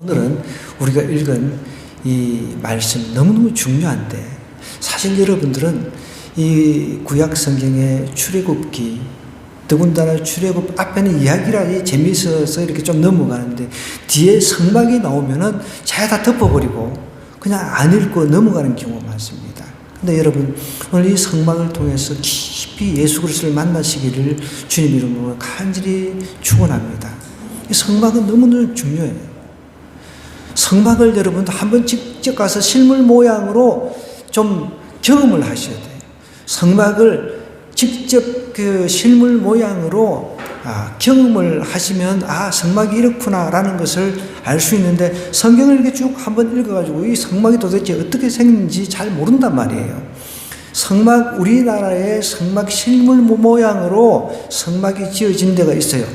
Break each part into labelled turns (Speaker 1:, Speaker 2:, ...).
Speaker 1: 오늘은 우리가 읽은 이 말씀 너무너무 중요한데, 사실 여러분들은 이 구약 성경의 출애굽기, 더군다나 출애굽 앞에는 이야기라 재미있어서 이렇게 좀 넘어가는데, 뒤에 성막이 나오면은 잘 다 덮어버리고 그냥 안 읽고 넘어가는 경우가 많습니다. 근데 여러분, 오늘 이 성막을 통해서 깊이 예수 그리스도를 만나시기를 주님 이름으로 간절히 축원합니다. 이 성막은 너무너무 중요해요. 성막을 여러분도 한번 직접 가서 실물 모양으로 좀 경험을 하셔야 돼요. 성막을 직접 그 실물 모양으로 경험을 하시면 성막이 이렇구나라는 것을 알 수 있는데, 성경을 이렇게 쭉 한번 읽어가지고 이 성막이 도대체 어떻게 생긴지 잘 모른단 말이에요. 성막, 우리나라의 성막 실물 모양으로 성막이 지어진 데가 있어요.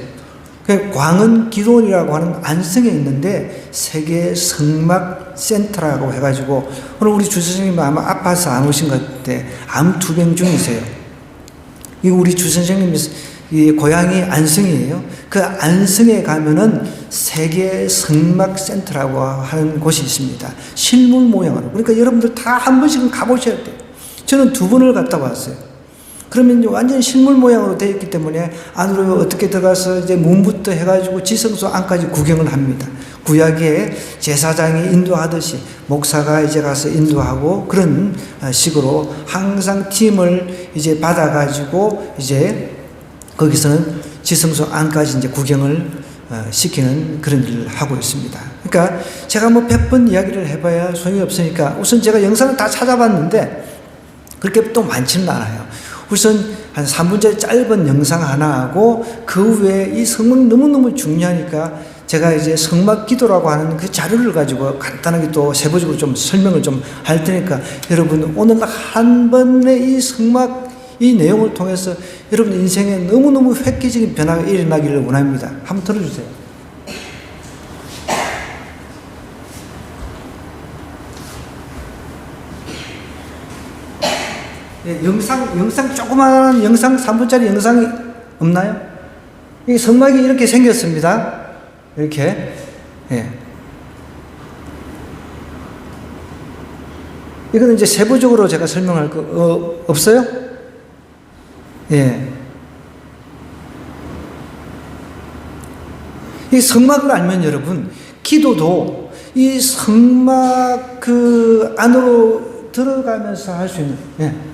Speaker 1: 광은 기도원이라고 하는 안성에 있는데 세계 성막 센터라고 해가지고, 오늘 우리 주선생님 아마 아파서 안 오신 것 같아. 암 투병 중이세요. 이 우리 주선생님 이 고향이 안성이에요. 그 안성에 가면은 세계 성막 센터라고 하는 곳이 있습니다. 실물 모양으로. 그러니까 여러분들 다 한 번씩은 가보셔야 돼요. 저는 2번을 갔다 왔어요. 그러면 이제 완전히 실물 모양으로 되어 있기 때문에 안으로 어떻게 들어가서 이제 문부터 해가지고 지성소 안까지 구경을 합니다. 구약에 제사장이 인도하듯이 목사가 이제 가서 인도하고, 그런 식으로 항상 팀을 이제 받아가지고 이제 거기서는 지성소 안까지 이제 구경을 시키는 그런 일을 하고 있습니다. 그러니까 제가 뭐 100번 이야기를 해봐야 소용이 없으니까 우선 제가 영상을 다 찾아봤는데 그렇게 또 많지는 않아요. 우선 한 3분짜리 짧은 영상 하나 하고, 그 외에 이 성막 너무너무 중요하니까 제가 이제 성막 기도라고 하는 그 자료를 가지고 간단하게 또 세부적으로 좀 설명을 좀 할 테니까, 여러분 오늘 한 번의 이 성막 이 내용을 통해서 여러분 인생에 너무너무 획기적인 변화가 일어나기를 원합니다. 한번 들어주세요. 예, 영상 조그마한 영상 3분짜리 영상이 없나요? 이 성막이 이렇게 생겼습니다. 이렇게. 예. 이거는 이제 세부적으로 제가 설명할 거 없어요? 예. 이 성막을 알면 여러분, 기도도 이 성막 그 안으로 들어가면서 할 수 있는, 예. 네.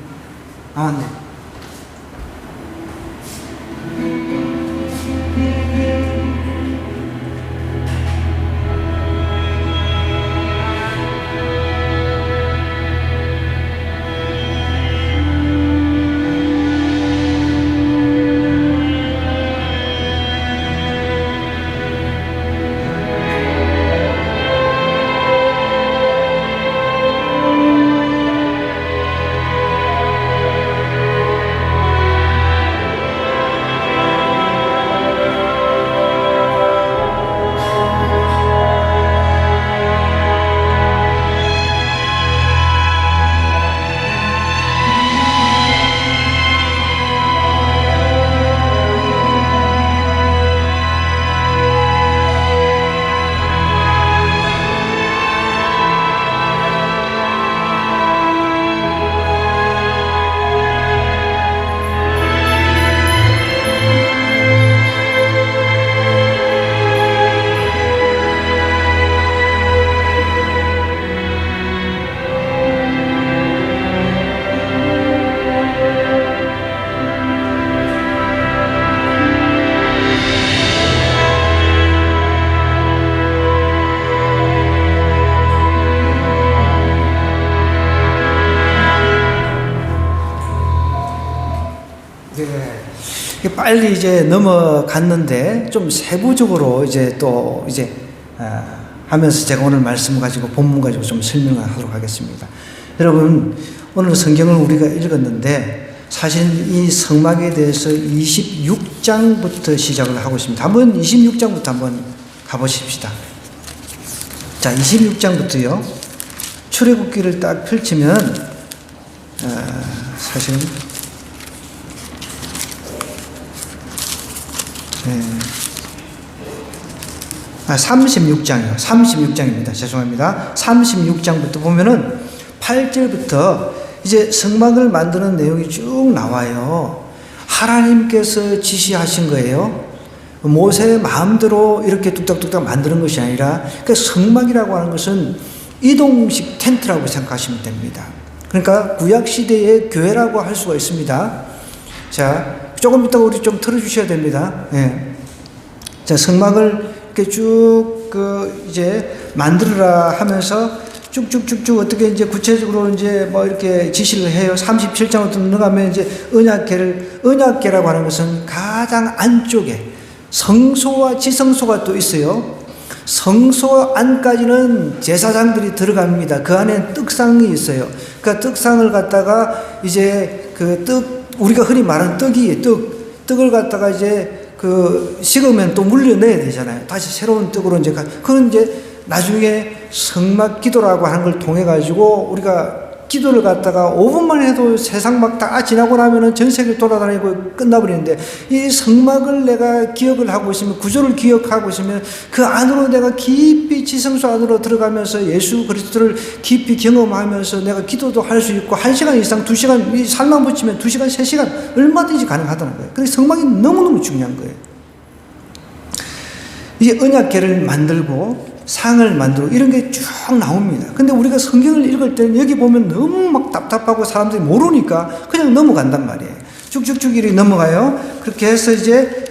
Speaker 1: 빨리 이제 넘어갔는데 좀 세부적으로 이제 또 이제 하면서 제가 오늘 말씀 가지고 본문 가지고 좀 설명을 하도록 하겠습니다. 여러분, 오늘 성경을 우리가 읽었는데 사실 이 성막에 대해서 26장부터 시작을 하고 있습니다. 한번 26장부터 한번 가보십시다. 자, 26장부터요. 출애굽기를 딱 펼치면 사실은 36장이요. 36장입니다. 죄송합니다. 36장부터 보면은 8절부터 이제 성막을 만드는 내용이 쭉 나와요. 하나님께서 지시하신 거예요. 모세의 마음대로 이렇게 뚝딱뚝딱 만드는 것이 아니라, 그 성막이라고 하는 것은 이동식 텐트라고 생각하시면 됩니다. 그러니까 구약시대의 교회라고 할 수가 있습니다. 자, 조금 이따가 우리 좀 틀어주셔야 됩니다. 예. 자, 성막을 이렇게 쭉, 이제 만들어라 하면서 쭉쭉쭉쭉 어떻게 이제 구체적으로 이제 뭐 이렇게 지시를 해요. 37장으로 들어가면 이제 언약궤라고 하는 것은 가장 안쪽에 성소와 지성소가 또 있어요. 성소 안까지는 제사장들이 들어갑니다. 그 안에 떡상이 있어요. 그 떡상을 갖다가 이제 우리가 흔히 말하는 떡이에요. 떡을 갖다가 이제 식으면 또 물려내야 되잖아요. 다시 새로운 떡으로 이제 그건 이제 나중에 성막 기도라고 하는 걸 통해 가지고 우리가 기도를 갖다가 5분만 해도 세상 막 다 지나고 나면은 전 세계 돌아다니고 끝나버리는데, 이 성막을 내가 기억을 하고 있으면, 구조를 기억하고 있으면 그 안으로 내가 깊이 지성소 안으로 들어가면서 예수 그리스도를 깊이 경험하면서 내가 기도도 할 수 있고, 1시간 이상 2시간, 이 살만 붙이면 2시간 3시간 얼마든지 가능하다는 거예요. 그래서 성막이 너무너무 중요한 거예요. 이제 언약궤를 만들고 상을 만들고 이런 게 쭉 나옵니다. 근데 우리가 성경을 읽을 때는 여기 보면 너무 막 답답하고 사람들이 모르니까 그냥 넘어간단 말이에요. 쭉쭉쭉 이렇게 넘어가요. 그렇게 해서 이제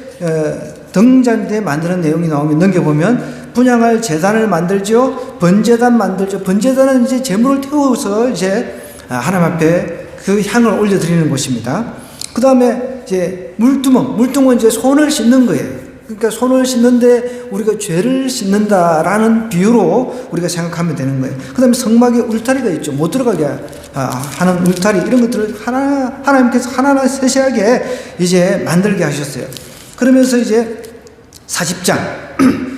Speaker 1: 등잔대 만드는 내용이 나오면 넘겨보면 분향할 제단을 만들죠. 번제단 만들죠. 번제단은 이제 제물을 태워서 이제 하나님 앞에 그 향을 올려드리는 곳입니다. 그 다음에 이제 물두멍은 이제 손을 씻는 거예요. 그러니까 손을 씻는데 우리가 죄를 씻는다라는 비유로 우리가 생각하면 되는 거예요. 그 다음에 성막에 울타리가 있죠. 못 들어가게 하는 울타리, 이런 것들을 하나님께서 하나하나 세세하게 이제 만들게 하셨어요. 그러면서 이제 40장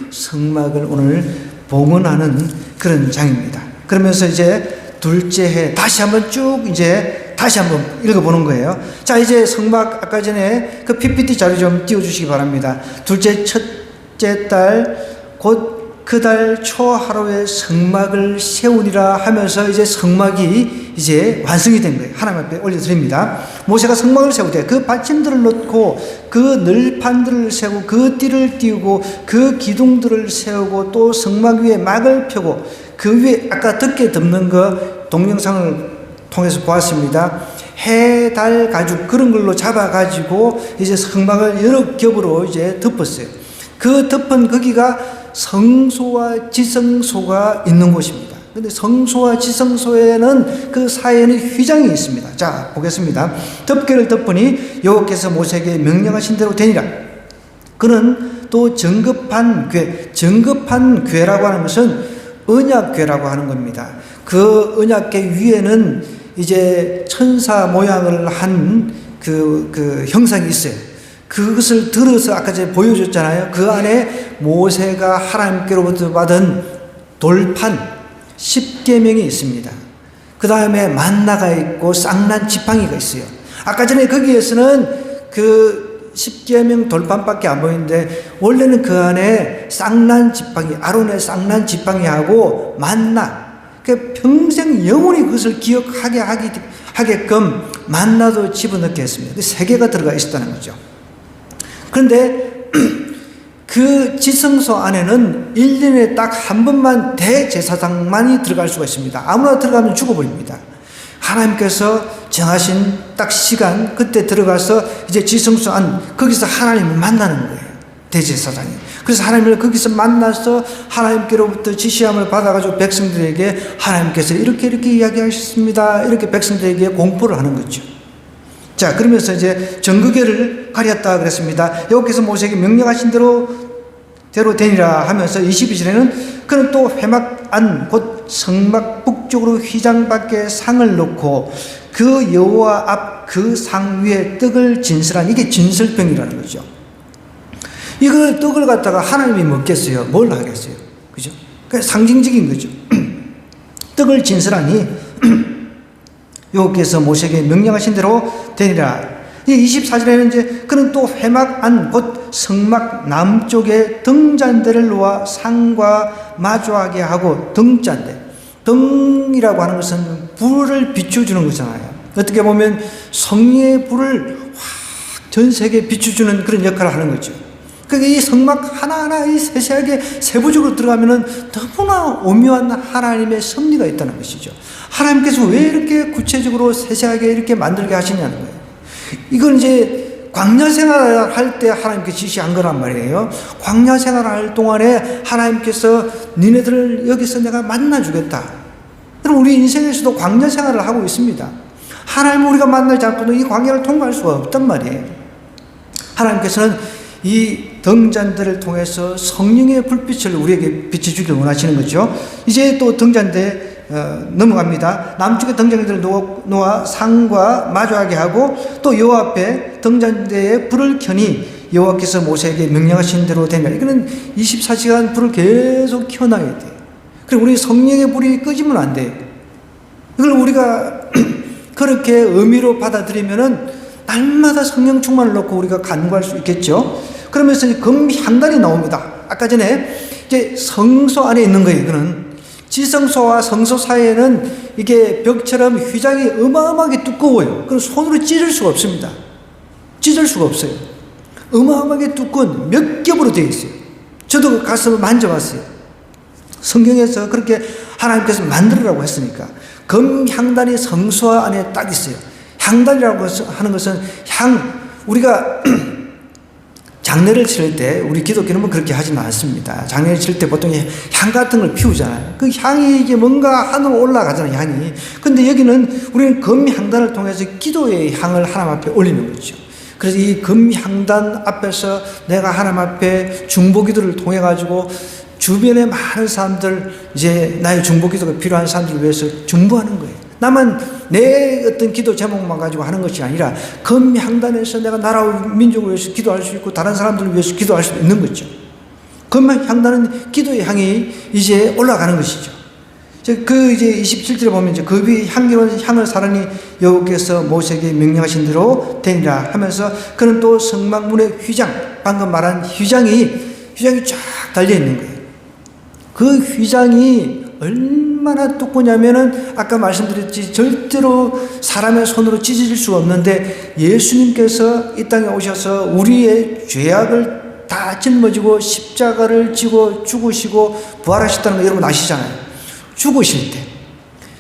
Speaker 1: 성막을 오늘 봉헌하는 그런 장입니다. 그러면서 이제 둘째 해 다시 한번 쭉 다시 한번 읽어보는 거예요. 자, 이제 성막, 아까 전에 그 PPT 자료 좀 띄워주시기 바랍니다. 첫째 달, 곧 그 달 초하루에 성막을 세우니라 하면서 이제 성막이 이제 완성이 된 거예요. 하나님 앞에 올려드립니다. 모세가 성막을 세울 때 그 받침들을 놓고 그 널판들을 세우고 그 띠를 띄우고 그 기둥들을 세우고 또 성막 위에 막을 펴고 그 위에 아까 덮개 덮는 거 동영상을 통해서 보았습니다. 해, 달, 가죽 그런 걸로 잡아가지고 이제 성막을 여러 겹으로 이제 덮었어요. 그 덮은 거기가 성소와 지성소가 있는 곳입니다. 근데 성소와 지성소에는 그 사이에는 휘장이 있습니다. 자, 보겠습니다. 덮개를 덮으니 여호와께서 모세에게 명령하신 대로 되니라. 그는 또 정급한 괴라고 하는 것은 언약궤라고 하는 겁니다. 그 언약궤 위에는 이제 천사 모양을 한 그 형상이 있어요. 그것을 들어서 아까 제가 보여줬잖아요. 그 안에 모세가 하나님께로부터 받은 돌판 10계명이 있습니다. 그 다음에 만나가 있고 쌍난 지팡이가 있어요. 아까 전에 거기에서는 그 10계명 돌판밖에 안 보이는데 원래는 그 안에 쌍난 지팡이, 아론의 쌍난 지팡이하고 만나, 그 평생 영원히 그것을 기억하게 하게끔 만나도 집어넣게 했습니다. 그 3개가 들어가 있었다는 거죠. 그런데 그 지성소 안에는 1년에 딱 한 번만 대제사장만이 들어갈 수가 있습니다. 아무나 들어가면 죽어버립니다. 하나님께서 정하신 딱 시간, 그때 들어가서 이제 지성소 안, 거기서 하나님을 만나는 거예요. 대제사장이. 그래서 하나님을 거기서 만나서 하나님께로부터 지시함을 받아가지고 백성들에게 하나님께서 이렇게 이야기하셨습니다. 이렇게 백성들에게 공포를 하는 거죠. 자, 그러면서 이제 정거궤를 가렸다 그랬습니다. 여호와께서 모세에게 명령하신 대로 되니라 하면서 22절에는 그는 또 회막 안 곧 성막 북쪽으로 휘장 밖에 상을 놓고 그 여호와 앞 그 상 위에 떡을 진설한, 이게 진설병이라는 거죠. 이거 떡을 갖다가 하나님이 먹겠어요? 뭘 하겠어요? 그죠? 그 상징적인 거죠. 떡을 진설하니 여호와께서 모세에게 명령하신 대로 되니라. 24절에는 이제 그는 또 회막 안 곧 성막 남쪽에 등잔대를 놓아 상과 마주하게 하고 등잔대. 등이라고 하는 것은 불을 비춰주는 거잖아요. 어떻게 보면 성령의 불을 확 전 세계에 비춰주는 그런 역할을 하는 거죠. 그러니까 이 성막 하나하나 이 세세하게 세부적으로 들어가면은 너무나 오묘한 하나님의 섭리가 있다는 것이죠. 하나님께서 왜 이렇게 구체적으로 세세하게 이렇게 만들게 하시냐는 거예요. 이건 이제 광야 생활을 할 때 하나님께 지시한 거란 말이에요. 광야 생활을 할 동안에 하나님께서 니네들을 여기서 내가 만나주겠다. 그럼 우리 인생에서도 광야 생활을 하고 있습니다. 하나님을 우리가 만나지 않고는 이 광야를 통과할 수가 없단 말이에요. 하나님께서는 이 등잔대를 통해서 성령의 불빛을 우리에게 비춰주길 원하시는 거죠. 이제 또 등잔대 넘어갑니다. 남쪽에 등잔대를 놓아 상과 마주하게 하고 또 여호와 앞에 등잔대에 불을 켜니 여호와께서 모세에게 명령하신 대로 되냐. 이거는 24시간 불을 계속 켜놔야 돼요. 그리고 우리 성령의 불이 꺼지면 안 돼요. 이걸 우리가 그렇게 의미로 받아들이면은 날마다 성령 충만을 넣고 우리가 간구할 수 있겠죠. 그러면서 금향단이 나옵니다. 아까 전에 이제 성소 안에 있는 거예요. 이거는 지성소와 성소 사이에는 이게 벽처럼 휘장이 어마어마하게 두꺼워요. 그럼 손으로 찢을 수가 없습니다. 찢을 수가 없어요. 어마어마하게 두꺼운 몇 겹으로 되어 있어요. 저도 가서 만져봤어요. 성경에서 그렇게 하나님께서 만들으라고 했으니까. 금향단이 성소 안에 딱 있어요. 향단이라고 하는 것은 우리가 장례를 치를 때 우리 기독교는 그렇게 하지는 않습니다. 장례를 치를 때 보통 향 같은 걸 피우잖아요. 그 향이 이게 뭔가 하늘로 올라가잖아요, 향이. 근데 여기는 우리는 금향단을 통해서 기도의 향을 하나님 앞에 올리는 거죠. 그래서 이 금향단 앞에서 내가 하나님 앞에 중보기도를 통해 가지고 주변에 많은 사람들, 이제 나의 중보기도가 필요한 사람들을 위해서 중보하는 거예요. 나만 내 어떤 기도 제목만 가지고 하는 것이 아니라 금향단에서 내가 나라와 민족을 위해서 기도할 수 있고 다른 사람들을 위해서 기도할 수 있는 거죠. 금향단은 기도의 향이 이제 올라가는 것이죠. 그 이제 27절에 보면 이제 그 위에 향기로운 향을 사르니 여호와께서 모세에게 명령하신 대로 되니라 하면서 그는 또 성막문의 휘장, 방금 말한 휘장이 쫙 달려 있는 거예요. 그 휘장이 얼마나 두꺼냐면은 아까 말씀드렸지 절대로 사람의 손으로 찢어질 수가 없는데 예수님께서 이 땅에 오셔서 우리의 죄악을 다 짊어지고 십자가를 지고 죽으시고 부활하셨다는 거 여러분 아시잖아요. 죽으실 때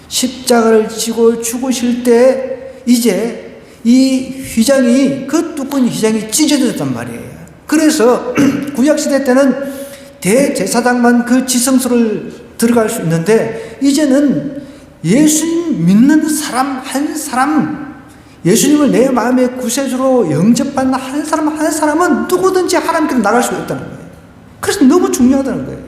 Speaker 1: 십자가를 지고 죽으실 때 이제 이 휘장이 그 두꺼운 휘장이 찢어졌단 말이에요. 그래서 구약시대 때는 대제사장만 그 지성소를 들어갈 수 있는데 이제는 예수님 믿는 사람 한 사람, 예수님을 내 마음의 구세주로 영접받는 한 사람 한 사람은 누구든지 하나님께로 나갈 수가 있다는 거예요. 그래서 너무 중요하다는 거예요.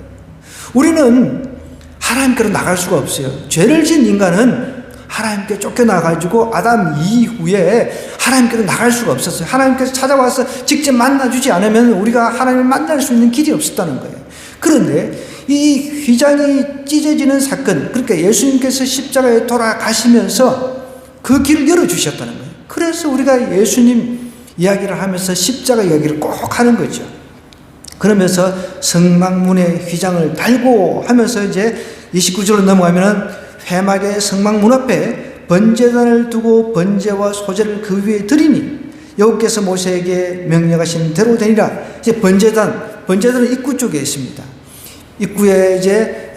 Speaker 1: 우리는 하나님께로 나갈 수가 없어요. 죄를 지은 인간은 하나님께 쫓겨나가지고 아담 이후에 하나님께로 나갈 수가 없었어요. 하나님께서 찾아와서 직접 만나주지 않으면 우리가 하나님을 만날 수 있는 길이 없었다는 거예요. 그런데 이 휘장이 찢어지는 사건, 그러니까 예수님께서 십자가에 돌아가시면서 그 길을 열어주셨다는 거예요. 그래서 우리가 예수님 이야기를 하면서 십자가 이야기를 꼭 하는 거죠. 그러면서 성막문의 휘장을 달고 하면서 이제 29절로 넘어가면은 회막의 성막문 앞에 번제단을 두고 번제와 소제를 그 위에 드리니 여호와께서 모세에게 명령하신 대로 되니라. 이제 번제단은 입구 쪽에 있습니다. 입구에 이제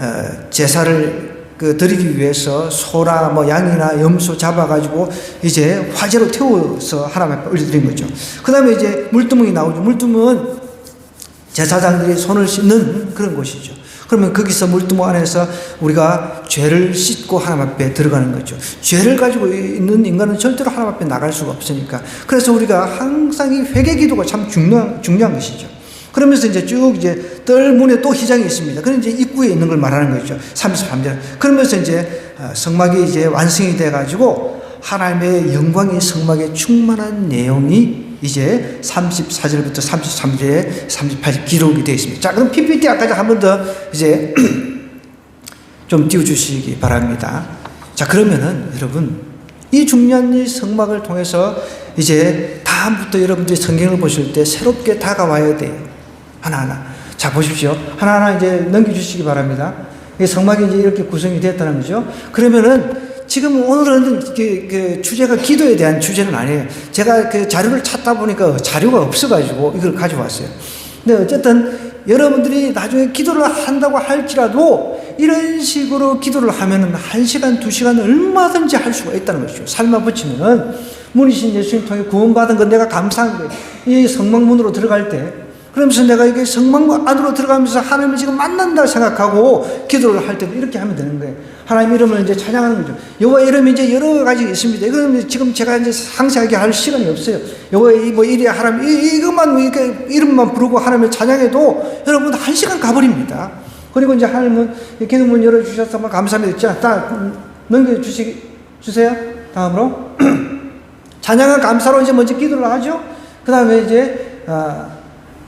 Speaker 1: 제사를 드리기 위해서 소나 뭐 양이나 염소 잡아가지고 이제 화제로 태워서 하나님 앞에 올려드린 거죠. 그 다음에 이제 물두멍이 나오죠. 물두멍은 제사장들이 손을 씻는 그런 곳이죠. 그러면 거기서 물두멍 안에서 우리가 죄를 씻고 하나님 앞에 들어가는 거죠. 죄를 가지고 있는 인간은 절대로 하나님 앞에 나갈 수가 없으니까. 그래서 우리가 항상 이 회개 기도가 참 중요한 것이죠. 그러면서 이제 쭉 이제 뜰문에 또 휘장이 있습니다. 그런 이제 입구에 있는 걸 말하는 거죠. 33절. 그러면서 이제 성막이 이제 완성이 돼가지고 하나님의 영광이 성막에 충만한 내용이 이제 34절부터 33절에 38절 기록이 되어 있습니다. 자, 그럼 PPT 아까 한 번 더 이제 좀 띄워주시기 바랍니다. 자, 그러면은 여러분 이 중요한 이 성막을 통해서 이제 다 다음부터 여러분들이 성경을 보실 때 새롭게 다가와야 돼요. 하나하나. 자, 보십시오. 하나하나 이제 넘겨주시기 바랍니다. 성막이 이제 이렇게 구성이 됐다는 거죠. 그러면은 지금 오늘은 그 주제가 기도에 대한 주제는 아니에요. 제가 그 자료를 찾다 보니까 자료가 없어가지고 이걸 가져왔어요. 근데 어쨌든 여러분들이 나중에 기도를 한다고 할지라도 이런 식으로 기도를 하면은 1시간, 2시간 얼마든지 할 수가 있다는 것이죠. 삶아 붙이면은 문이신 예수님 통해 구원받은 건 내가 감사한 거예요. 이 성막문으로 들어갈 때 그러면서 내가 이게 성막 안으로 들어가면서 하나님을 지금 만난다 생각하고 기도를 할 때도 이렇게 하면 되는 거예요. 하나님 이름을 이제 찬양하는 거죠. 여호와 이름이 이제 여러 가지 있습니다. 이거는 지금 제가 이제 상세하게 할 시간이 없어요. 여호와 뭐 이리 하나님 이것만 이렇게 이름만 부르고 하나님을 찬양해도 여러분 1시간 가버립니다. 그리고 이제 하나님은 기도문 열어주셔서 감사합니다. 자, 딱 넘겨주세요. 다음으로 찬양과 감사로 이제 먼저 기도를 하죠. 그 다음에 이제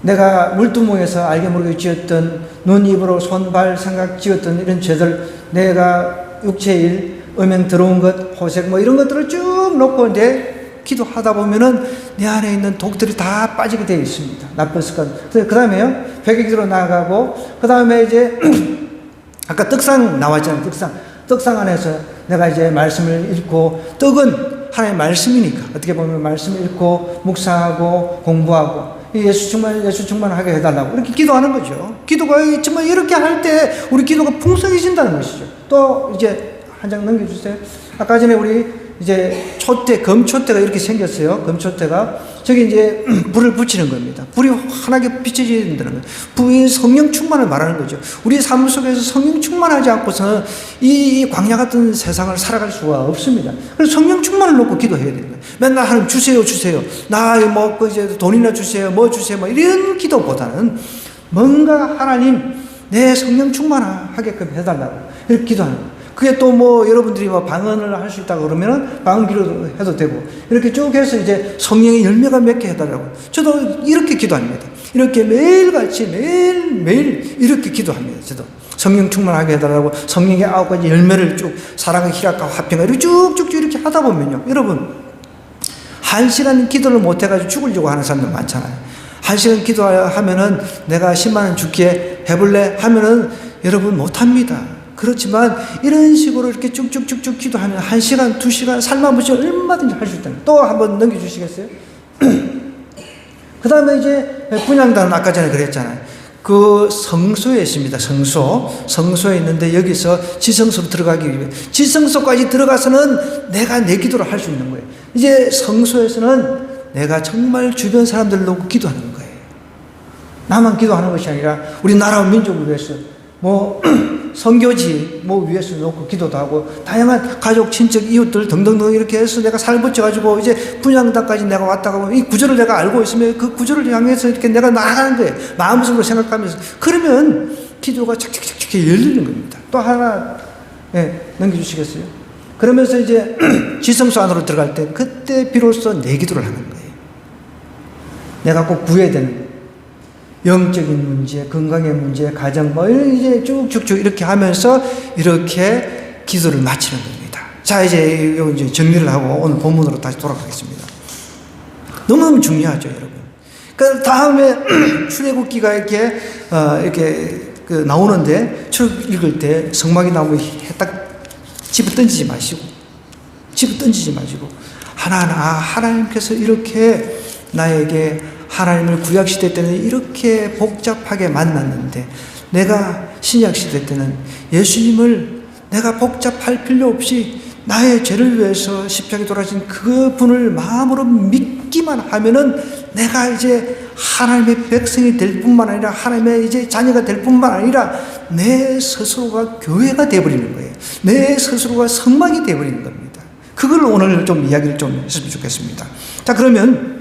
Speaker 1: 내가 물두멍에서 알게 모르게 지었던 눈, 입으로, 손, 발, 생각 지었던 이런 죄들, 내가 육체일, 음행 들어온 것, 호색 뭐 이런 것들을 쭉 놓고 이제 기도하다 보면은 내 안에 있는 독들이 다 빠지게 되어 있습니다. 나쁜 습관. 그 다음에요, 회개기도로 나아가고, 그 다음에 이제 아까 떡상 나왔잖아요. 떡상 안에서 내가 이제 말씀을 읽고, 떡은 하나님의 말씀이니까 어떻게 보면 말씀을 읽고 묵상하고 공부하고 예수 충만하게 해달라고 이렇게 기도하는 거죠. 기도가 정말 이렇게 할 때 우리 기도가 풍성해진다는 것이죠. 또 이제 한 장 넘겨주세요. 아까 전에 우리 이제 금촛대가 이렇게 생겼어요. 금촛대가 저기 이제 불을 붙이는 겁니다. 불이 환하게 비춰져야 된다는 거예요. 불이 성령 충만을 말하는 거죠. 우리 삶 속에서 성령 충만하지 않고서는 이 광야 같은 세상을 살아갈 수가 없습니다. 그래서 성령 충만을 놓고 기도해야 되는 거예요. 맨날 하나님 주세요. 나 뭐 이제 돈이나 주세요. 뭐 주세요. 뭐 이런 기도보다는 뭔가 하나님 내 성령 충만하게끔 해달라고 이렇게 기도하는 거예요. 그게 또 뭐 여러분들이 뭐 방언을 할 수 있다고 그러면은 방언 기도도 해도 되고 이렇게 쭉 해서 이제 성령의 열매가 맺게 해달라고 저도 이렇게 기도합니다. 이렇게 매일같이 매일 이렇게 기도합니다. 저도 성령 충만하게 해달라고 성령의 9가지 열매를 쭉 사랑과 희락과 화평과 이렇게 쭉쭉 이렇게 하다 보면요 여러분 1시간 기도를 못 해가지고 죽으려고 하는 사람들 많잖아요. 1시간 기도하면은 내가 10만 원 줄게 해볼래 하면은 여러분 못합니다. 그렇지만 이런 식으로 이렇게 쭉쭉쭉쭉 기도하면 1시간, 2시간 삶아 보시면 얼마든지 할 수 있다는 또 한번 넘겨주시겠어요? 그 다음에 이제 분향단은 아까 전에 그랬잖아요. 그 성소에 있습니다. 성소에 있는데 여기서 지성소로 들어가기 위해 지성소까지 들어가서는 내가 내 기도를 할 수 있는 거예요. 이제 성소에서는 내가 정말 주변 사람들을 놓고 기도하는 거예요. 나만 기도하는 것이 아니라 우리 나라와 민족을 위해서 뭐 선교지 뭐 위해서 놓고 기도도 하고 다양한 가족, 친척, 이웃들 등등등 이렇게 해서 내가 살 붙여가지고 이제 분향단까지 내가 왔다가 보면 이 구절을 내가 알고 있으면 그 구절을 향해서 이렇게 내가 나아가는 거예요. 마음속으로 생각하면서 그러면 기도가 착착착착 열리는 겁니다. 또 하나 넘겨주시겠어요? 그러면서 이제 지성소 안으로 들어갈 때 그때 비로소 내 기도를 하는 거예요. 내가 꼭 구해야 되는 영적인 문제, 건강의 문제, 가정 뭐 이제 쭉쭉쭉 이렇게 하면서 이렇게 기도를 마치는 겁니다. 자 이제 정리를 하고 오늘 본문으로 다시 돌아가겠습니다. 너무너무 중요하죠, 여러분. 그 다음에 출애굽기가 이렇게 나오는데 출애굽 읽을 때 성막이 나오면 딱 집어 던지지 마시고 하나하나 하나님께서 이렇게 나에게 하나님을 구약시대 때는 이렇게 복잡하게 만났는데 내가 신약시대 때는 예수님을 내가 복잡할 필요 없이 나의 죄를 위해서 십자가에 돌아가신 그분을 마음으로 믿기만 하면은 내가 이제 하나님의 백성이 될 뿐만 아니라 하나님의 이제 자녀가 될 뿐만 아니라 내 스스로가 교회가 되어버리는 거예요. 내 스스로가 성막이 되어버리는 겁니다. 그걸 오늘 좀 이야기를 좀 했으면 좋겠습니다. 자, 그러면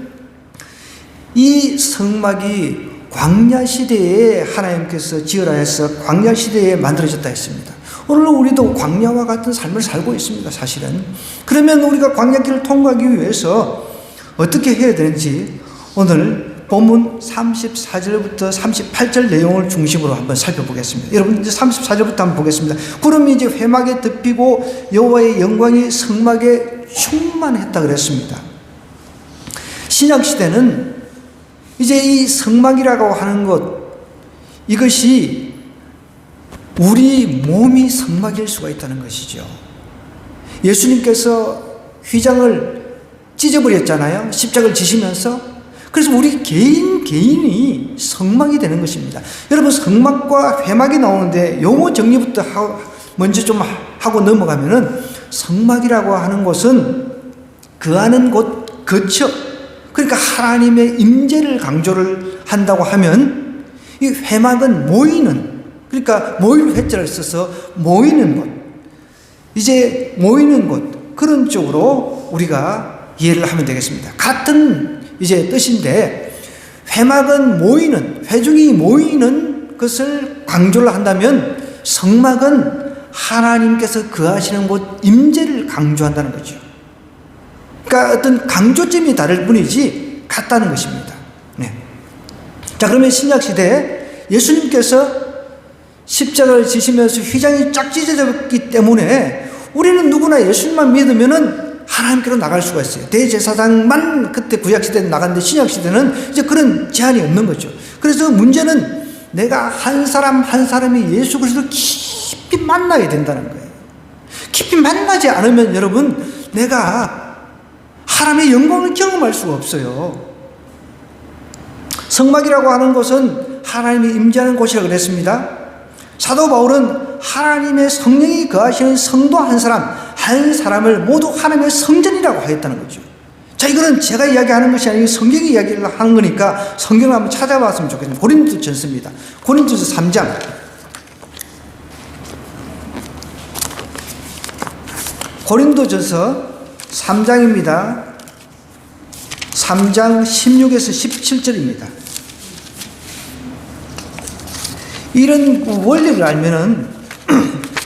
Speaker 1: 이 성막이 광야시대에 하나님께서 지으라 해서 광야시대에 만들어졌다 했습니다. 오늘 우리도 광야와 같은 삶을 살고 있습니다, 사실은. 그러면 우리가 광야길을 통과하기 위해서 어떻게 해야 되는지 오늘 본문 34절부터 38절 내용을 중심으로 한번 살펴보겠습니다. 여러분 이제 34절부터 한번 보겠습니다. 구름이 이제 회막에 덮이고 여호와의 영광이 성막에 충만했다 그랬습니다. 신약시대는 이제 이 성막이라고 하는 것, 이것이 우리 몸이 성막일 수가 있다는 것이죠. 예수님께서 휘장을 찢어버렸잖아요. 십자가를 지시면서. 그래서 우리 개인이 성막이 되는 것입니다. 여러분, 성막과 회막이 나오는데 용어 정리부터 먼저 좀 하고 넘어가면은, 성막이라고 하는 것은 거하는 곳, 거처, 그러니까 하나님의 임재를 강조를 한다고 하면, 이 회막은 모이는, 그러니까 모일 회자를 써서 모이는 곳, 이제 모이는 곳, 그런 쪽으로 우리가 이해를 하면 되겠습니다. 같은 이제 뜻인데, 회막은 모이는, 회중이 모이는 것을 강조를 한다면, 성막은 하나님께서 거하시는 곳, 임재를 강조한다는 거죠. 그러니까 어떤 강조점이 다를 뿐이지 같다는 것입니다. 네. 자, 그러면 신약시대에 예수님께서 십자가를 지시면서 휘장이 쫙 찢어졌기 때문에 우리는 누구나 예수님만 믿으면은 하나님께로 나갈 수가 있어요. 대제사장만 그때 구약시대는 나갔는데 신약시대는 이제 그런 제한이 없는 거죠. 그래서 문제는 내가 한 사람 한 사람이 예수 그리스도를 깊이 만나게 된다는 거예요. 깊이 만나지 않으면 여러분, 내가 하나님의 영광을 경험할 수가 없어요. 성막이라고 하는 것은 하나님이 임재하는 곳이라고 그랬습니다. 사도 바울은 하나님의 성령이 거하시는 성도 한 사람을 모두 하나님의 성전이라고 하였다는 거죠. 자, 이거는 제가 이야기하는 것이 아니고 성경이 이야기를 하는 거니까 성경을 한번 찾아봤으면 좋겠습니다. 고린도전서입니다. 고린도서 3장. 고린도전서 3장입니다. 3장 16에서 17절입니다. 이런 원리를 알면은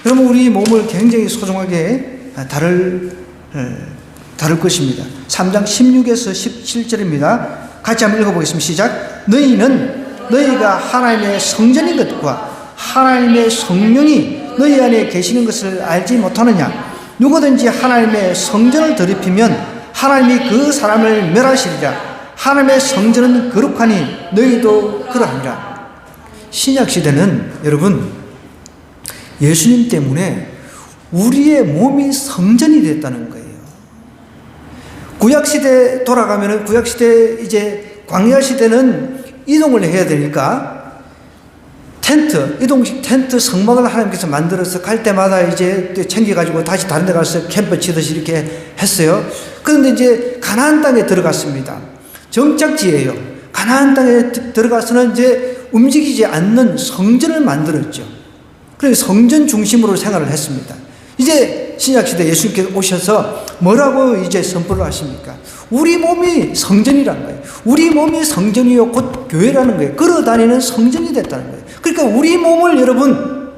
Speaker 1: 그러면 우리 몸을 굉장히 소중하게 다룰 것입니다. 3장 16에서 17절입니다. 같이 한번 읽어보겠습니다. 시작. 너희는 너희가 하나님의 성전인 것과 하나님의 성령이 너희 안에 계시는 것을 알지 못하느냐? 누구든지 하나님의 성전을 더럽히면 하나님이 그 사람을 멸하시리라. 하나님의 성전은 거룩하니 너희도 그러하니라. 신약시대는 여러분, 예수님 때문에 우리의 몸이 성전이 됐다는 거예요. 구약시대 돌아가면은, 구약시대 이제 광야시대는 이동을 해야 되니까 텐트, 이동식 텐트 성막을 하나님께서 만들어서 갈 때마다 이제 챙겨가지고 다시 다른 데 가서 캠프 치듯이 이렇게 했어요. 그런데 이제 가나안 땅에 들어갔습니다. 정착지예요. 가나안 땅에 들어가서는 이제 움직이지 않는 성전을 만들었죠. 그래서 성전 중심으로 생활을 했습니다. 이제 신약시대 예수님께서 오셔서 뭐라고 이제 선포를 하십니까? 우리 몸이 성전이라는 거예요. 우리 몸이 성전이요 곧 교회라는 거예요. 걸어다니는 성전이 됐다는 거예요. 그러니까 우리 몸을 여러분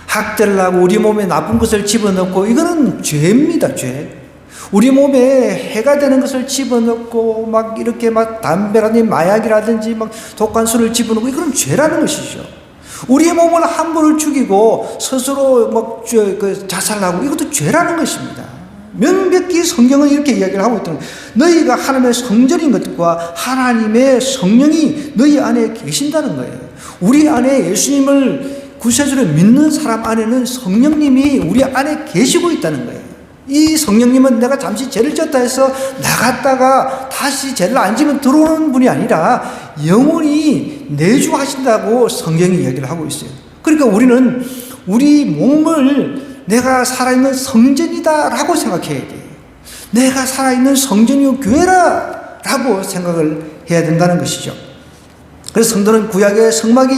Speaker 1: 학대를 하고 우리 몸에 나쁜 것을 집어넣고, 이거는 죄입니다. 죄. 우리 몸에 해가 되는 것을 집어넣고 막 이렇게 막 담배라든지 마약이라든지 막 독한 술을 집어넣고, 이건 죄라는 것이죠. 우리 몸을 함부로 죽이고 스스로 막 자살하고, 이것도 죄라는 것입니다. 명백히 성경은 이렇게 이야기를 하고 있다는 거예요. 너희가 하나님의 성전인 것과 하나님의 성령이 너희 안에 계신다는 거예요. 우리 안에 예수님을 구세주로 믿는 사람 안에는 성령님이 우리 안에 계시고 있다는 거예요. 이 성령님은 내가 잠시 죄를 졌다 해서 나갔다가 다시 죄를 안 지면 들어오는 분이 아니라 영원히 내주하신다고 성경이 이야기를 하고 있어요. 그러니까 우리는 우리 몸을 내가 살아있는 성전이다라고 생각해야 돼요. 내가 살아있는 성전이요 교회라라고 생각을 해야 된다는 것이죠. 그래서 성도는 구약의 성막이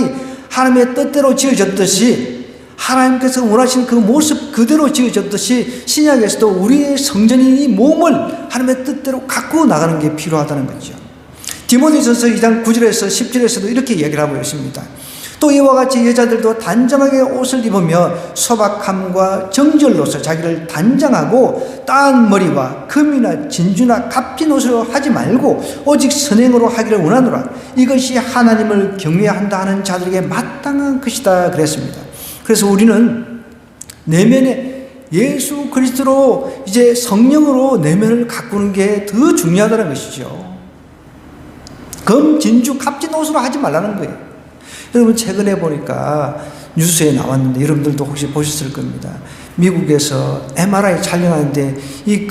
Speaker 1: 하나님의 뜻대로 지어졌듯이, 하나님께서 원하시는 그 모습 그대로 지어졌듯이 신약에서도 우리의 성전인 이 몸을 하나님의 뜻대로 갖고 나가는 게 필요하다는 거죠. 디모데전서 2장 9절에서 10절에서도 이렇게 이야기를 하고 있습니다. 또 이와 같이 여자들도 단정하게 옷을 입으며 소박함과 정절로서 자기를 단정하고 따은 머리와 금이나 진주나 값진 옷으로 하지 말고 오직 선행으로 하기를 원하노라. 이것이 하나님을 경외한다 하는 자들에게 마땅한 것이다 그랬습니다. 그래서 우리는 내면에 예수 그리스도로 이제 성령으로 내면을 가꾸는 게 더 중요하다는 것이죠. 금, 진주, 갑진 옷으로 하지 말라는 거예요. 여러분 최근에 보니까 뉴스에 나왔는데 여러분들도 혹시 보셨을 겁니다. 미국에서 MRI 촬영하는데 이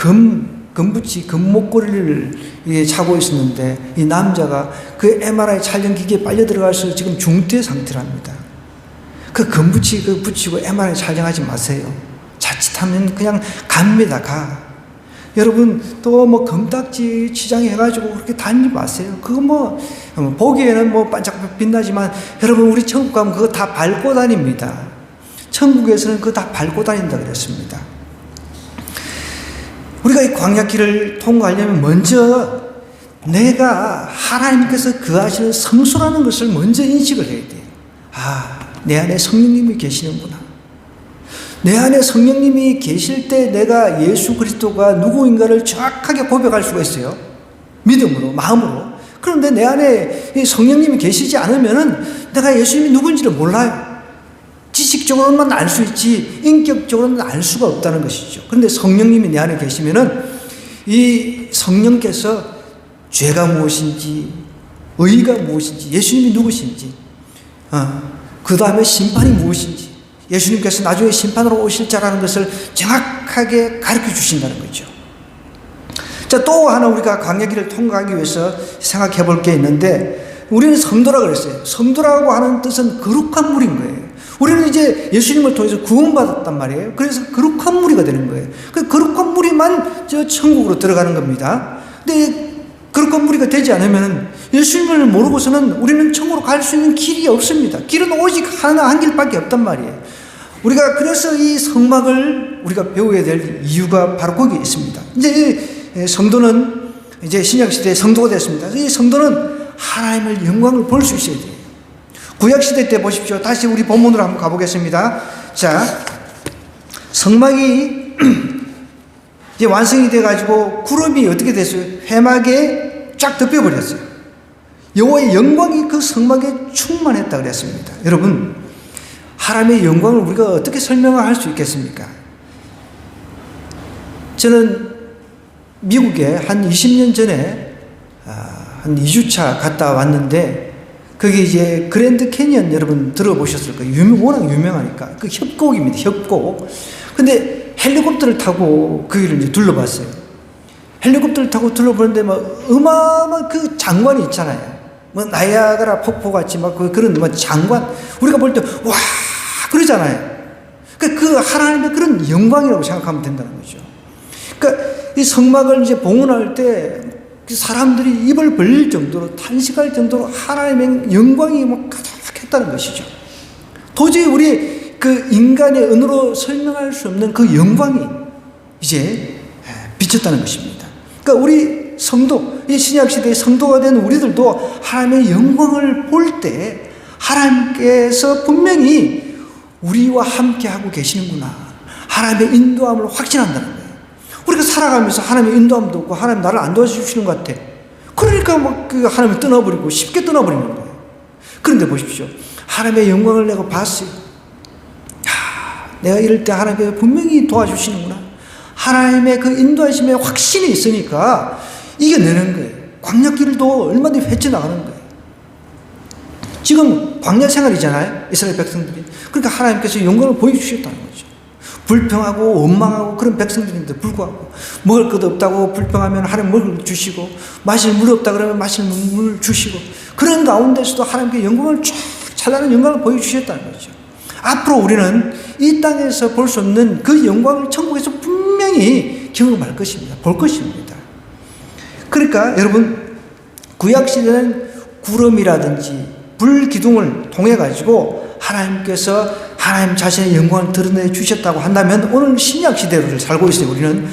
Speaker 1: 금붙이 금목걸이를 차고 있었는데 이 남자가 그 MRI 촬영 기계에 빨려 들어가서 지금 중퇴 상태랍니다. 그 금붙이 그 붙이고 MRI 촬영하지 마세요. 자칫하면 그냥 갑니다, 가. 여러분 또 뭐 금딱지 치장해가지고 그렇게 다니지 마세요. 그거 뭐 보기에는 뭐 반짝 빛나지만 여러분 우리 천국 가면 그거 다 밟고 다닙니다. 천국에서는 그거 다 밟고 다닌다 그랬습니다. 우리가 이 광야길을 통과하려면 먼저 내가 하나님께서 거하시는 성소라는 것을 먼저 인식을 해야 돼요. 아, 내 안에 성령님이 계시는구나. 내 안에 성령님이 계실 때 내가 예수 그리스도가 누구인가를 정확하게 고백할 수가 있어요. 믿음으로, 마음으로. 그런데 내 안에 성령님이 계시지 않으면은 내가 예수님이 누군지를 몰라요. 지식적으로만 알 수 있지 인격적으로는 알 수가 없다는 것이죠. 그런데 성령님이 내 안에 계시면은 이 성령께서 죄가 무엇인지, 의가 무엇인지, 예수님이 누구신지, 그 다음에 심판이 무엇인지, 예수님께서 나중에 심판으로 오실 자라는 것을 정확하게 가르쳐 주신다는 거죠. 자, 또 하나 우리가 광야길을 통과하기 위해서 생각해 볼 게 있는데, 우리는 성도라 그랬어요. 성도라고 하는 뜻은 거룩한 무리인 거예요. 우리는 이제 예수님을 통해서 구원받았단 말이에요. 그래서 거룩한 무리가 되는 거예요. 그 거룩한 무리만 저 천국으로 들어가는 겁니다. 근데 거룩한 무리가 되지 않으면 예수님을 모르고서는 우리는 천국으로 갈 수 있는 길이 없습니다. 길은 오직 하나 한 길밖에 없단 말이에요. 우리가 그래서 이 성막을 우리가 배워야 될 이유가 바로 거기에 있습니다. 이제 성도는 이제 신약시대의 성도가 됐습니다. 이 성도는 하나님의 영광을 볼 수 있어야 돼요. 구약시대 때 보십시오. 다시 우리 본문으로 한번 가보겠습니다. 자, 성막이 이제 완성이 돼가지고 구름이 어떻게 됐어요? 회막에 쫙 덮여버렸어요. 여호와의 영광이 그 성막에 충만했다 그랬습니다. 여러분, 하나님의 영광을 우리가 어떻게 설명을 할 수 있겠습니까? 저는 미국에 한 20년 전에 한 2주차 갔다 왔는데 거기 이제 그랜드 캐니언 여러분 들어보셨을 거예요. 워낙 유명하니까. 그 협곡입니다. 협곡. 근데 헬리콥터를 타고 거기를 이제 둘러봤어요. 헬리콥터를 타고 둘러보는데 막 어마어마한 그 장관이 있잖아요. 뭐 나이아가라 폭포 같이 막 그런 뭐 장관. 우리가 볼 때 와 그러잖아요. 그 하나님의 그런 영광이라고 생각하면 된다는 거죠. 그러니까 이 성막을 이제 봉헌할 때 사람들이 입을 벌릴 정도로 탄식할 정도로 하나님의 영광이 막 가득했다는 것이죠. 도저히 우리 그 인간의 언어로 설명할 수 없는 그 영광이 이제 비쳤다는 것입니다. 그러니까 우리 성도, 이 신약시대의 성도가 된 우리들도 하나님의 영광을 볼 때 하나님께서 분명히 우리와 함께 하고 계시는구나. 하나님의 인도함을 확신한다는 거예요. 우리가 살아가면서 하나님의 인도함도 없고 하나님 나를 안 도와주시는 것 같아. 그러니까 막 그 하나님을 떠나버리고 쉽게 떠나버리는 거예요. 그런데 보십시오. 하나님의 영광을 내가 봤어요. 내가 이럴 때 하나님께서 분명히 도와주시는구나. 하나님의 그 인도하심에 확신이 있으니까 이겨내는 거예요. 광야길도 얼마든지 헤쳐나가는 거예요. 지금 광야 생활이잖아요. 이스라엘 백성들이. 그러니까 하나님께서 영광을 보여주셨다는 거죠. 불평하고 원망하고 그런 백성들인데 불구하고 먹을 것 없다고 불평하면 하나님 먹을 주시고 마실 물 없다 그러면 마실 물 주시고 그런 가운데서도 하나님께 영광을 쫙 찬란한 영광을 보여주셨다는 거죠. 앞으로 우리는 이 땅에서 볼 수 없는 그 영광을 천국에서 분명히 경험할 것입니다. 볼 것입니다. 그러니까 여러분 구약시대는 구름이라든지 불기둥을 통해 가지고 하나님께서 하나님 자신의 영광을 드러내 주셨다고 한다면 오늘 신약시대를 살고 있어요. 우리는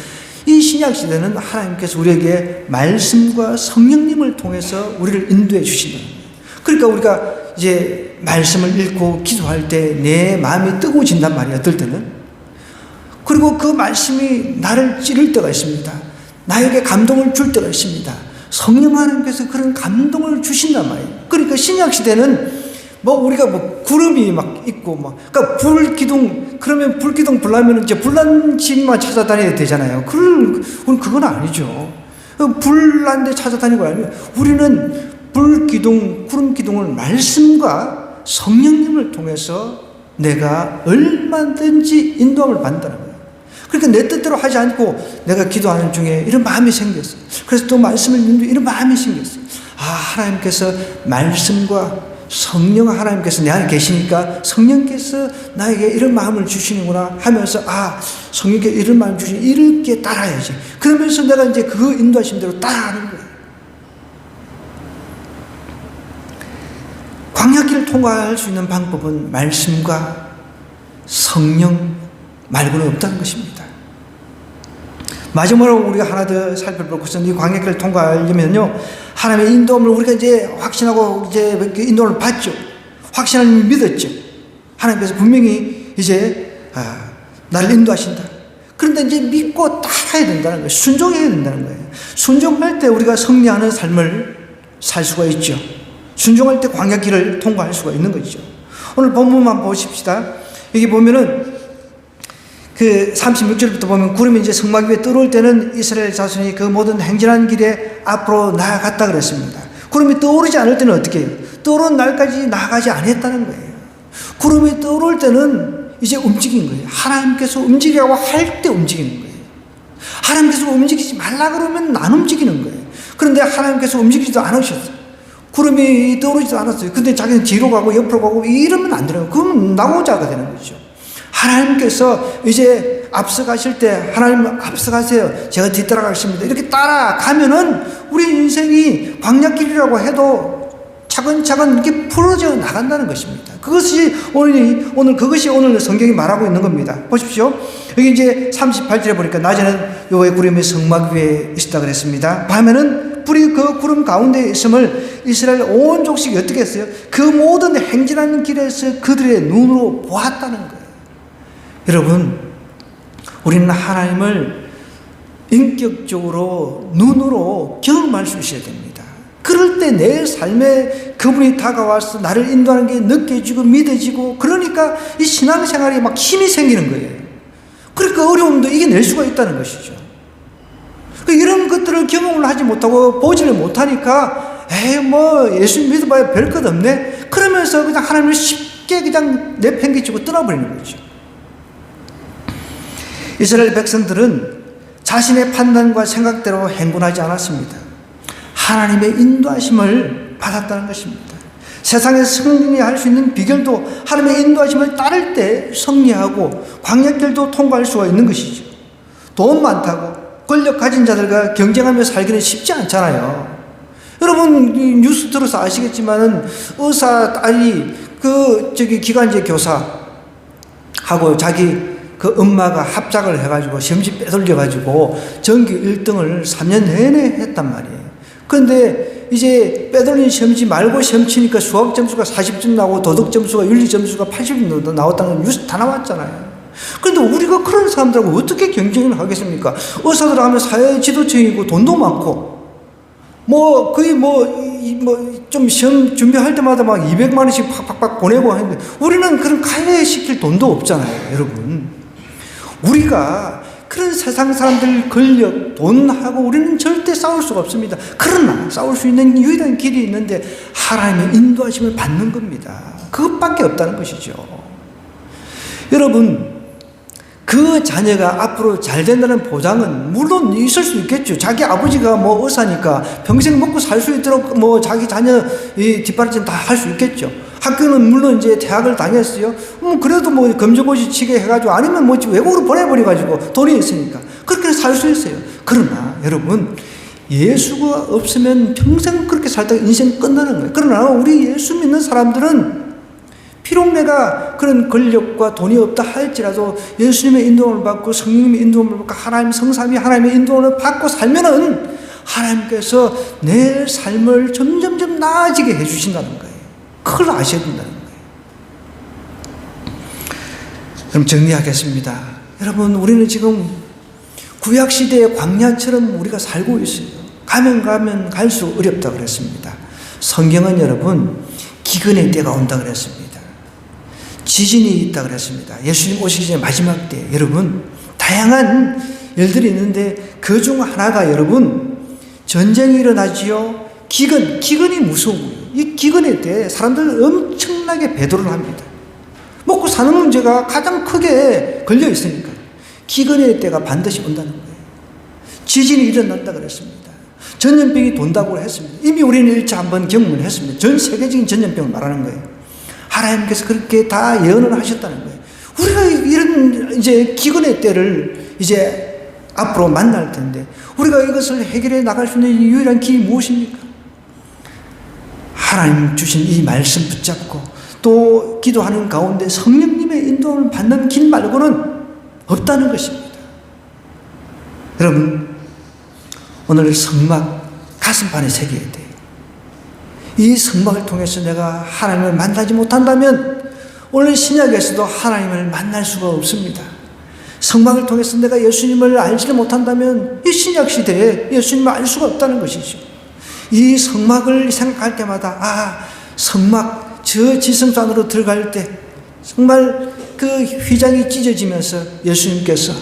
Speaker 1: 이 신약시대는 하나님께서 우리에게 말씀과 성령님을 통해서 우리를 인도해 주신다는 거예요. 그러니까 우리가 이제 말씀을 읽고 기도할 때 내 마음이 뜨거워진단 말이에요. 어떨 때는. 그리고 그 말씀이 나를 찌를 때가 있습니다. 나에게 감동을 줄 때가 있습니다. 성령 하나님께서 그런 감동을 주신단 말이에요. 그러니까 신약시대는 뭐 우리가 뭐 구름이 막 있고 막 그러니까 불기둥 그러면 불기둥 불나면 이제 불난 집만 찾아다녀야 되잖아요. 우리는 그건 아니죠. 불난 데 찾아다니고 아니면 우리는 불기둥, 구름기둥을 말씀과 성령님을 통해서 내가 얼마든지 인도함을 받는다는 거예요. 그러니까 내 뜻대로 하지 않고 내가 기도하는 중에 이런 마음이 생겼어요. 그래서 또 말씀을 읽는데 이런 마음이 생겼어요. 하나님께서 말씀과 성령, 하나님께서 내 안에 계시니까 성령께서 나에게 이런 마음을 주시는구나 하면서 성령께서 이런 마음을 주시니 이렇게 따라야지. 그러면서 내가 이제 그 인도하심대로 따라하는 거예요. 광야길을 통과할 수 있는 방법은 말씀과 성령 말고는 없다는 것입니다. 마지막으로 우리가 하나 더 살펴볼 것은 이 광야길을 통과하려면요, 하나님의 인도함을 우리가 이제 확신하고 이제 인도함을 받죠. 확신하는 믿었죠. 하나님께서 분명히 이제 나를 인도하신다. 그런데 이제 믿고 따라야 된다는 거예요. 순종해야 된다는 거예요. 순종할 때 우리가 승리하는 삶을 살 수가 있죠. 순종할 때 광야길을 통과할 수가 있는 거죠. 오늘 본문만 보십시다. 여기 보면은 그 36절부터 보면 구름이 이제 성막 위에 떠오를 때는 이스라엘 자손이 그 모든 행진한 길에 앞으로 나아갔다 그랬습니다. 구름이 떠오르지 않을 때는 어떻게 해요? 떠오르는 날까지 나아가지 않았다는 거예요. 구름이 떠오를 때는 이제 움직인 거예요. 하나님께서 움직이라고 할 때 움직이는 거예요. 하나님께서 움직이지 말라 그러면 안 움직이는 거예요. 그런데 하나님께서 움직이지도 않으셨어요. 구름이 떠오르지도 않았어요. 근데 자기는 뒤로 가고 옆으로 가고 이러면 안 되는 거예요. 그러면 나고자가 되는 거죠. 하나님께서 이제 앞서가실 때 하나님 앞서가세요. 제가 뒤따라가겠습니다. 이렇게 따라가면은 우리 인생이 광야길이라고 해도 차근차근 이렇게 풀어져 나간다는 것입니다. 그것이 오늘 그것이 오늘 성경이 말하고 있는 겁니다. 보십시오. 여기 이제 38절에 보니까 낮에는 여호와의 구름이 성막 위에 있었다 그랬습니다. 밤에는 불이 그 구름 가운데 있음을 이스라엘 온 족속이 어떻게 했어요? 그 모든 행진하는 길에서 그들의 눈으로 보았다는 거예요. 여러분, 우리는 하나님을 인격적으로 눈으로 경험할 수 있어야 됩니다. 그럴 때 내 삶에 그분이 다가와서 나를 인도하는 게 느껴지고 믿어지고, 그러니까 이 신앙생활에 막 힘이 생기는 거예요. 그러니까 어려움도 이겨낼 수가 있다는 것이죠. 이런 것들을 경험을 하지 못하고 보지를 못하니까 예수 믿어봐야 별 것 없네, 그러면서 그냥 하나님을 쉽게 그냥 내팽개치고 떠나버리는 거죠. 이스라엘 백성들은 자신의 판단과 생각대로 행군하지 않았습니다. 하나님의 인도하심을 받았다는 것입니다. 세상에서 승리할 수 있는 비결도 하나님의 인도하심을 따를 때 승리하고 광야길도 통과할 수가 있는 것이죠. 돈 많다고 권력 가진 자들과 경쟁하며 살기는 쉽지 않잖아요. 여러분 뉴스 들어서 아시겠지만은 의사 딸이 기간제 교사하고 자기 그 엄마가 합작을 해가지고 시험지 빼돌려가지고 전교 1등을 3년 내내 했단 말이에요. 그런데 이제 빼돌린 시험지 말고 시험 치니까 수학 점수가 40점 나오고 도덕 점수가 윤리 점수가 80점 나왔다는 뉴스 다 나왔잖아요. 그런데 우리가 그런 사람들하고 어떻게 경쟁을 하겠습니까? 의사들 하면 사회 지도층이고 돈도 많고 거의 좀 시험 준비할 때마다 막 200만 원씩 팍팍팍 보내고 하는데 우리는 그런 가해시킬 돈도 없잖아요, 여러분. 우리가 그런 세상 사람들 권력, 돈하고 우리는 절대 싸울 수가 없습니다. 그러나 싸울 수 있는 유일한 길이 있는데 하나님의 인도하심을 받는 겁니다. 그것밖에 없다는 것이죠. 여러분, 그 자녀가 앞으로 잘 된다는 보장은 물론 있을 수 있겠죠. 자기 아버지가 의사니까 평생 먹고 살 수 있도록 자기 자녀 뒷바라지는 다 할 수 있겠죠. 학교는 물론 이제 대학을 다녔어요. 그래도 검정고시 치게 해가지고 아니면 외국으로 보내버려가지고 돈이 있으니까 그렇게 살 수 있어요. 그러나 여러분, 예수가 없으면 평생 그렇게 살다가 인생 끝나는 거예요. 그러나 우리 예수 믿는 사람들은 비록 내가 그런 권력과 돈이 없다 할지라도 예수님의 인도함을 받고 성령님의 인도함을 받고 하나님 성삼위 하나님의 인도함을 받고 살면은 하나님께서 내 삶을 점점점 나아지게 해주신다는 거예요. 그걸 아셔야 된다는 거예요. 그럼 정리하겠습니다. 여러분, 우리는 지금 구약시대의 광야처럼 우리가 살고 있어요. 가면 갈수록 어렵다고 그랬습니다. 성경은 여러분 기근의 때가 온다고 그랬습니다. 지진이 있다 그랬습니다. 예수님 오시기 전에 마지막 때 여러분 다양한 일들이 있는데 그 중 하나가 여러분 전쟁이 일어나지요, 기근이 무서운 거예요. 이 기근에 대해 사람들은 엄청나게 배도를 합니다. 먹고 사는 문제가 가장 크게 걸려 있으니까 기근의 때가 반드시 온다는 거예요. 지진이 일어난다 그랬습니다. 전염병이 돈다고 했습니다. 이미 우리는 1차 한번 경험을 했습니다. 전 세계적인 전염병을 말하는 거예요. 하나님께서 그렇게 다 예언을 하셨다는 거예요. 우리가 이런 이제 기근의 때를 이제 앞으로 만날 텐데 우리가 이것을 해결해 나갈 수 있는 유일한 길이 무엇입니까? 하나님 주신 이 말씀 붙잡고 또 기도하는 가운데 성령님의 인도를 받는 길 말고는 없다는 것입니다. 여러분, 오늘 성막 가슴판에 새겨야 돼요. 이 성막을 통해서 내가 하나님을 만나지 못한다면 오늘 신약에서도 하나님을 만날 수가 없습니다. 성막을 통해서 내가 예수님을 알지 못한다면 이 신약 시대에 예수님을 알 수가 없다는 것이죠. 이 성막을 생각할 때마다 성막 저 지성소 안으로 들어갈 때 정말 그 휘장이 찢어지면서 예수님께서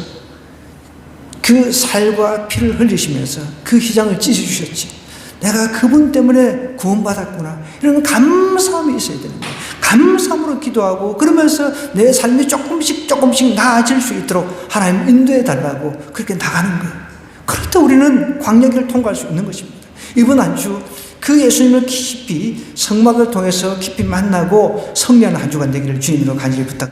Speaker 1: 그 살과 피를 흘리시면서 그 휘장을 찢어주셨지. 내가 그분 때문에 구원받았구나. 이런 감사함이 있어야 되는 거예요. 감사함으로 기도하고 그러면서 내 삶이 조금씩 나아질 수 있도록 하나님 인도해 달라고 그렇게 나가는 거예요. 그럴 때 우리는 광야길을 통과할 수 있는 것입니다. 이번 한 주 그 예수님을 깊이 성막을 통해서 깊이 만나고 승리하는 한 주간 되기를 주님으로 간절히 부탁드립니다.